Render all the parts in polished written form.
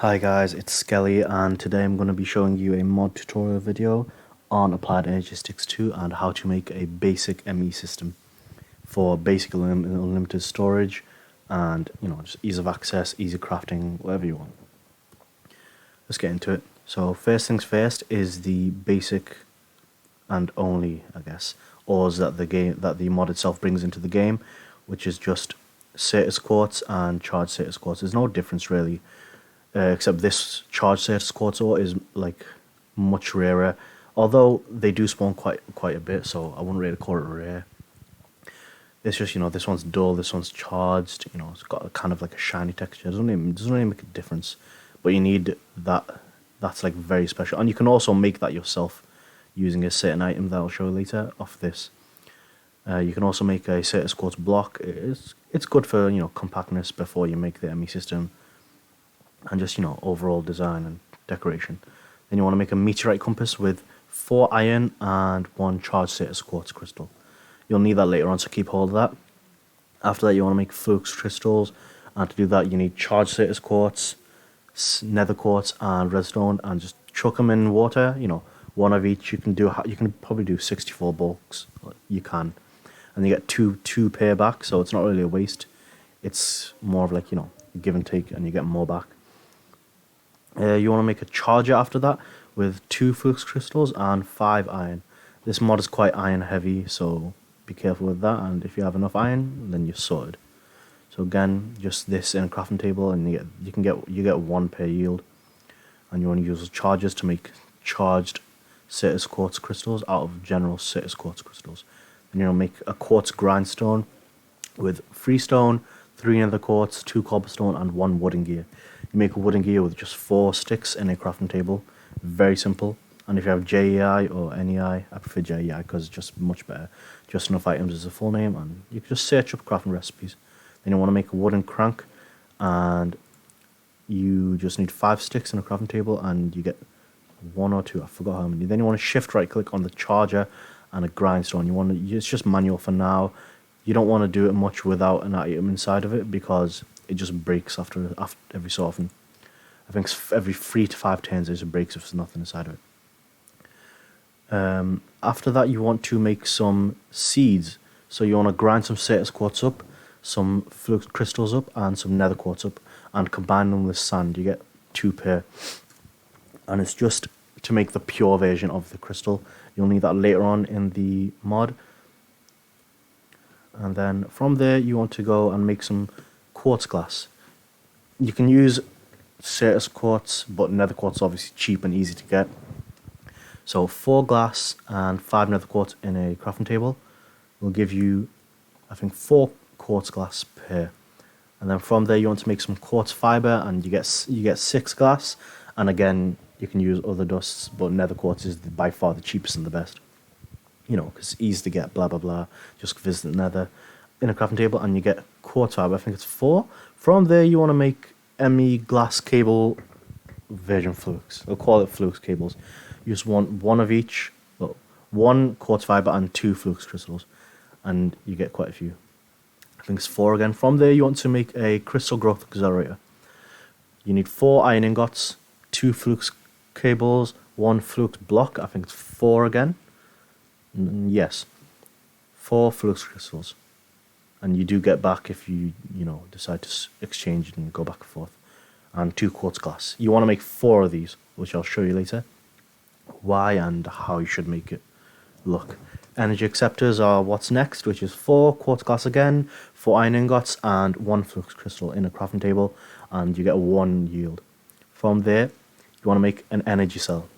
Hi guys, it's Skelly and today I'm going to be showing you a mod tutorial video on Applied Energistics 2 and how to make a basic ME system for basic unlimited storage and just ease of access, easy crafting, whatever you want. Let's get into it. So first things first is the basic and only, I guess, ores that the mod itself brings into the game, which is just status quartz and charged status quartz. There's no difference really. Except this charge status quartz ore is like much rarer, although they do spawn quite a bit, so I wouldn't really call it rare. It's just this one's dull, this one's charged. It's got a kind of like a shiny texture. It doesn't really make a difference, but you need that. That's like very special, and you can also make that yourself using a certain item that I'll show you later off this. You can also make a status quartz block. It's good for compactness before you make the ME system. And just overall design and decoration. Then you want to make a meteorite compass with 4 iron and 1 charged status quartz crystal. You'll need that later on, so keep hold of that. After that you want to make flux crystals, and to do that you need charged status quartz, nether quartz and redstone, and just chuck them in water. One of each. You can probably do 64 bulks. You can, and you get two pair back, so it's not really a waste. It's more of like give and take, and you get more back. You want to make a charger after that with 2 flux crystals and 5 iron. This mod is quite iron heavy, so be careful with that, and if you have enough iron then you're sorted. So again, just this in a crafting table, and you get 1 per yield, and you want to use chargers to make charged status quartz crystals out of general status quartz crystals. Then make a quartz grindstone with 3 stone, 3 nether quartz, 2 cobblestone and 1 wooden gear. You make a wooden gear with just 4 sticks in a crafting table. Very simple. And if you have JEI or NEI, I prefer JEI because it's just much better. Just enough items is the full name, and you can just search up crafting recipes. Then you want to make a wooden crank, and you just need 5 sticks in a crafting table, and you get 1 or 2, I forgot how many. Then you want to shift right click on the charger and a grindstone. It's just manual for now. You don't want to do it much without an item inside of it because it just breaks after every so often. I think every 3 to 5 turns it breaks if there's nothing inside of it. After that you want to make some seeds. So you want to grind some status quartz up, some flux crystals up and some nether quartz up, and combine them with sand. You get 2 pair. And it's just to make the pure version of the crystal. You'll need that later on in the mod. And then from there you want to go and make some quartz glass. You can use status quartz, but nether quartz is obviously cheap and easy to get. So 4 glass and 5 nether quartz in a crafting table will give you, I think, 4 quartz glass per. And then from there you want to make some quartz fiber, and you get 6 glass. And again, you can use other dusts, but nether quartz is by far the cheapest and the best. Because it's easy to get, blah blah blah. Just visit the nether in a crafting table and you get quartz fiber. I think it's 4. From there you want to make ME glass cable version flux. I'll call it flux cables. You just want 1 of each. Well, 1 quartz fiber and 2 flux crystals, and you get quite a few. I think it's 4 again. From there you want to make a crystal growth accelerator. You need 4 iron ingots, 2 flux cables, 1 flux block. I think it's 4 again. Yes, 4 flux crystals, and you do get back if you decide to exchange it and go back and forth, and 2 quartz glass. You want to make 4 of these, which I'll show you later why and how you should make it look. Energy acceptors are what's next, which is 4 quartz glass again, 4 iron ingots and 1 flux crystal in a crafting table, and you get 1 yield. From there you want to make an energy cell,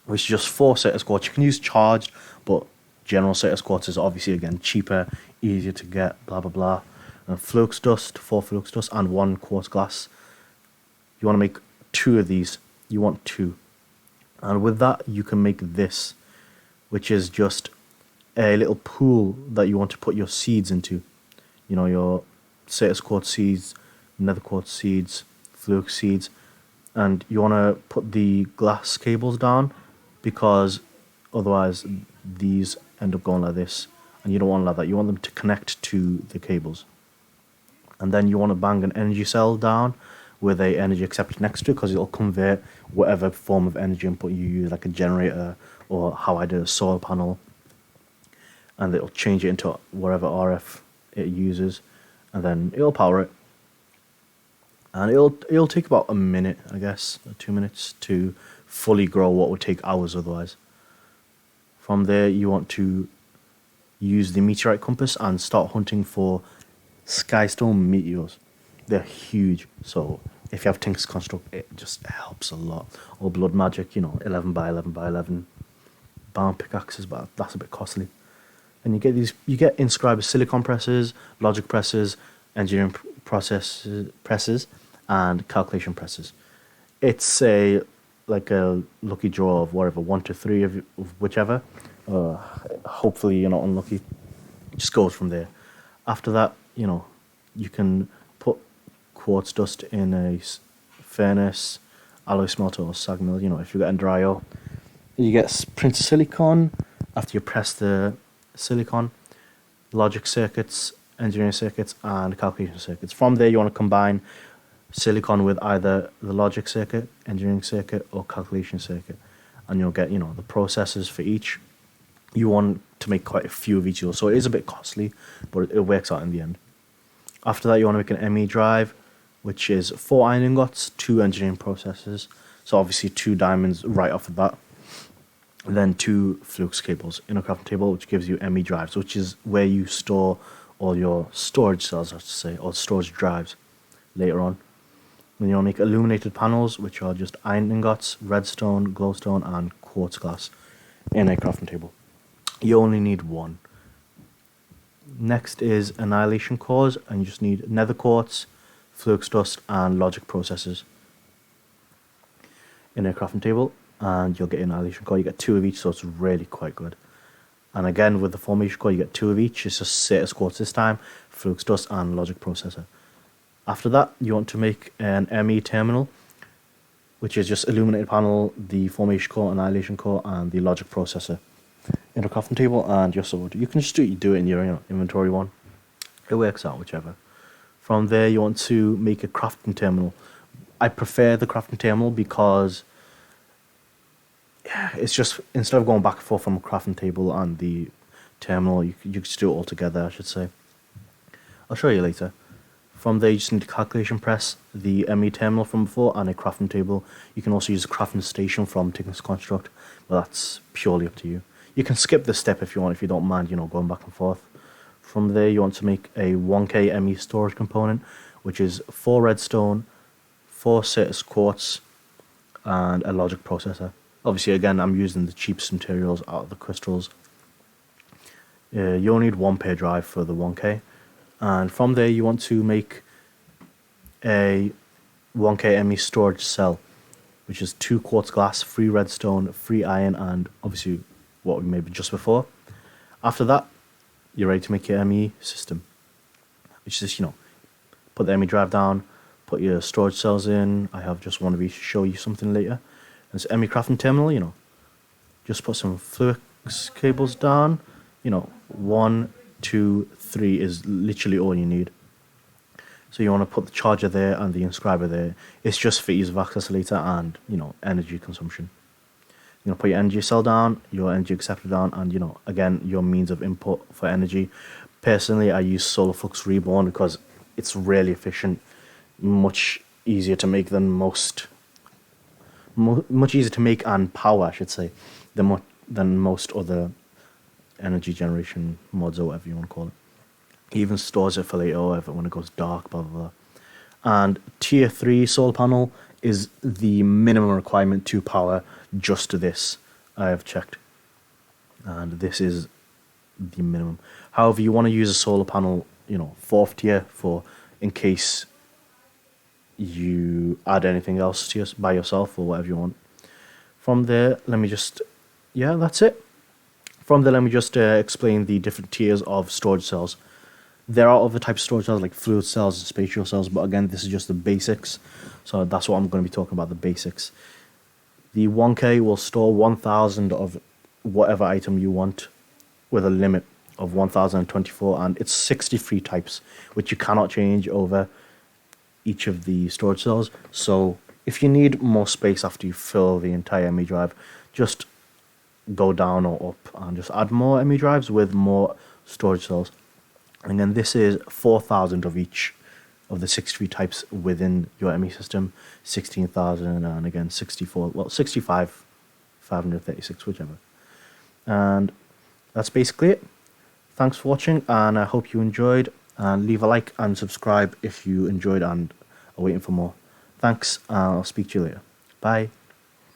which is just 4 status quartz. You can use charged, but general status quartz is obviously again cheaper, easier to get, blah blah blah. And flux dust, 4 flux dust and 1 quartz glass. You want to make 2 of these. You want 2. And with that you can make this, which is just a little pool that you want to put your seeds into. Your status quartz seeds, nether quartz seeds, flux seeds. And you want to put the glass cables down, because otherwise these end up going like this, and you don't want like that. You want them to connect to the cables. And then you want to bang an energy cell down with a energy acceptor next to it, because it'll convert whatever form of energy input you use, like a generator, or how I did a solar panel, and it'll change it into whatever RF it uses, and then it'll power it. And it'll take about a minute, I guess, or 2 minutes to fully grow what would take hours otherwise. From there, you want to use the meteorite compass and start hunting for skystone meteors. They're huge, so if you have Tinker's Construct, it just helps a lot. Or Blood Magic, 11 by 11 by 11 barn pickaxes, but that's a bit costly. And you get inscriber silicon presses, logic presses, engineering presses, and calculation presses. It's like a lucky draw of whatever, 1 to 3 of whichever. Hopefully you're not unlucky. It just goes from there. After that, you can put quartz dust in a furnace, alloy smelter, or sag mill. If you're getting dry ore, you get printed silicon. After you press the silicon, logic circuits, engineering circuits, and calculation circuits. From there, you want to combine silicon with either the logic circuit, engineering circuit, or calculation circuit, and you'll get the processors for each. You want to make quite a few of each of those, so it is a bit costly, but it works out in the end. After that, you want to make an ME drive, which is 4 iron ingots, 2 engineering processors, so obviously 2 diamonds right off the bat, and then 2 flux cables in a crafting table, which gives you ME drives, which is where you store all your storage cells, I should say, or storage drives later on. Then you'll make illuminated panels, which are just iron ingots, redstone, glowstone, and quartz glass in a crafting table. You only need 1. Next is annihilation cores, and you just need nether quartz, flux dust, and logic processors in a crafting table, and you'll get annihilation core. You get 2 of each, so it's really quite good. And again, with the formation core, you get 2 of each. It's just Satus quartz this time, flux dust, and logic processor. After that, you want to make an ME terminal, which is just illuminated panel, the formation core, annihilation core, and the logic processor in a crafting table, and your sword. You can just do it in your inventory one. It works out, whichever. From there, you want to make a crafting terminal. I prefer the crafting terminal because it's just, instead of going back and forth from a crafting table and the terminal, you just do it all together, I should say. I'll show you later. From there, you just need a calculation press, the ME terminal from before, and a crafting table. You can also use a crafting station from Tinker's Construct, but that's purely up to you. You can skip this step if you want, if you don't mind, going back and forth. From there, you want to make a 1K ME storage component, which is 4 redstone, 4 Satus quartz, and a logic processor. Obviously, again, I'm using the cheapest materials out of the crystals. You'll need 1 pair drive for the 1K. And from there, you want to make a 1K ME storage cell, which is 2 quartz glass, 3 redstone, 3 iron, and obviously what we made just before. After that, you're ready to make your ME system, which is, put the ME drive down, put your storage cells in. I have just one of each to show you something later. And it's ME crafting terminal, just put some flux cables down, 1, 2, 3 is literally all you need. So you want to put the charger there and the inscriber there. It's just for ease of access later and, energy consumption. You're going to put your energy cell down, your energy acceptor down, and, again, your means of input for energy. Personally, I use Solar Flux Reborn because it's really efficient, much easier to make than much easier to make and power, I should say, than most other energy generation mods or whatever you want to call it. It even stores it for later when it goes dark, blah, blah, blah. And tier 3 solar panel is the minimum requirement to power just this. I have checked. And this is the minimum. However, you want to use a solar panel, 4th tier for in case you add anything else to by yourself or whatever you want. From there, that's it. From there, let me just explain the different tiers of storage cells. There are other types of storage cells like fluid cells and spatial cells, but again, this is just the basics. So that's what I'm going to be talking about, the basics. The 1K will store 1,000 of whatever item you want with a limit of 1,024, and it's 63 types, which you cannot change over each of the storage cells. So if you need more space after you fill the entire ME drive, just go down or up and just add more ME drives with more storage cells. And then this is 4,000 of each of the 63 types within your ME system, 16,000 and again 64, well 65, 536, whichever. And that's basically it. Thanks for watching, and I hope you enjoyed, and leave a like and subscribe if you enjoyed and are waiting for more. Thanks, and I'll speak to you later. Bye.